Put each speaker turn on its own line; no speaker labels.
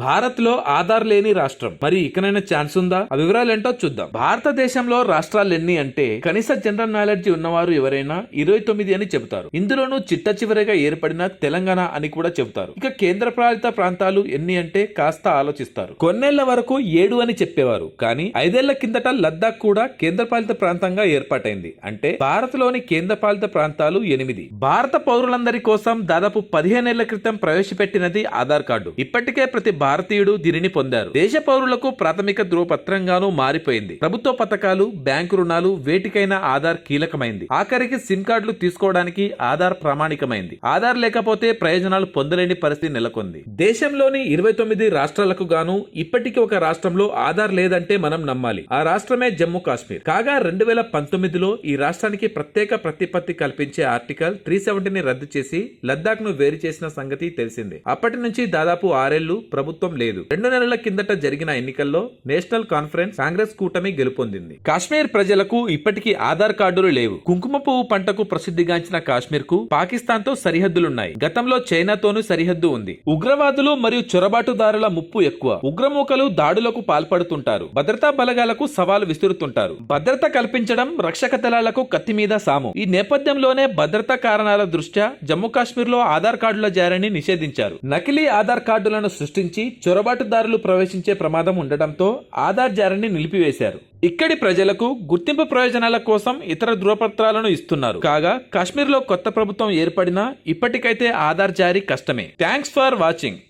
భారత్ లో ఆధార్ లేని రాష్ట్రం మరి ఇకనైనా ఛాన్స్ ఉందా? ఆ వివరాలు ఏంటో చూద్దాం. భారతదేశంలో రాష్ట్రాలు ఎన్ని అంటే కనీస జనరల్ నాలెడ్జ్ ఉన్నవారు ఎవరైనా 29 అని చెబుతారు. ఇందులోనూ చిట్ట చివరిగా ఏర్పడిన తెలంగాణ అని కూడా చెబుతారు. ఇక కేంద్ర పాలిత ప్రాంతాలు ఎన్ని అంటే కాస్త ఆలోచిస్తారు. కొన్నేళ్ల వరకు 7 అని చెప్పేవారు, కానీ 5 ఏళ్ల కిందట లద్దాఖ్ కూడా కేంద్ర పాలిత ప్రాంతంగా ఏర్పాటైంది. అంటే భారత్ లోని కేంద్ర పాలిత ప్రాంతాలు 8. భారత పౌరులందరి కోసం దాదాపు 15 ఏళ్ల క్రితం ప్రవేశపెట్టినది ఆధార్ కార్డు. ఇప్పటికే ప్రతి భారతీయుడు దీనిని పొందారు. దేశ పౌరులకు ప్రాథమిక ధృవపత్రంగానూ మారిపోయింది. ప్రభుత్వ పథకాలు, బ్యాంకు రుణాలు వేటికైనా ఆధార్ కీలకమైంది. ఆఖరికి సిమ్ కార్డులు తీసుకోవడానికి ఆధార్ ప్రామాణికమైంది. ఆధార్ లేకపోతే ప్రయోజనాలు పొందలేని పరిస్థితి నెలకొంది. దేశంలోని 29 రాష్ట్రాలకు గాను ఇప్పటికీ ఒక రాష్ట్రంలో ఆధార్ లేదంటే మనం నమ్మాలి. ఆ రాష్ట్రమే జమ్మూ కాశ్మీర్. కాగా 2019లో ఈ రాష్ట్రానికి ప్రత్యేక ప్రతిపత్తి కల్పించే ఆర్టికల్ 370ని రద్దు చేసి లద్దాఖ్ ను వేరు చేసిన సంగతి తెలిసిందే. అప్పటి నుంచి దాదాపు 6 ఏళ్లు ప్రభుత్వం లేదు. 2 నెలల కిందట జరిగిన ఎన్నికల్లో నేషనల్ కాన్ఫరెన్స్ కాంగ్రెస్ కూటమి గెలుపొందింది. కాశ్మీర్ ప్రజలకు ఇప్పటికీ ఆధార్ కార్డులు లేవు. కుంకుమ పువ్వు పంటకు ప్రసిద్ధిగాంచిన కాశ్మీర్ కు పాకిస్తాన్ తో సరిహద్దులున్నాయి. గతంలో చైనాతోనూ సరిహద్దు ఉంది. ఉగ్రవాదులు మరియు చొరబాటుదారుల ముప్పు ఎక్కువ. ఉగ్రమూకలు దాడులకు పాల్పడుతుంటారు. భద్రతా బలగాలకు సవాలు విసురుతుంటారు. భద్రత కల్పించడం రక్షక దళాలకు కత్తి మీద సాము. ఈ నేపథ్యంలోనే భద్రతా కారణాల దృష్ట్యా జమ్మూ కాశ్మీర్ లో ఆధార్ కార్డుల జారీని నిషేధించారు. నకిలీ ఆధార్ కార్డులను సృష్టించి చొరబాటుదారులు ప్రవేశించే ప్రమాదం ఉండటంతో ఆధార్ జారీని నిలిపివేశారు. ఇక్కడి ప్రజలకు గుర్తింపు ప్రయోజనాల కోసం ఇతర ధృవపత్రాలను ఇస్తున్నారు. కాగా కాశ్మీర్ లో కొత్త ప్రభుత్వం ఏర్పడినా ఇప్పటికైతే ఆధార్ జారీ కష్టమే. Thanks for watching.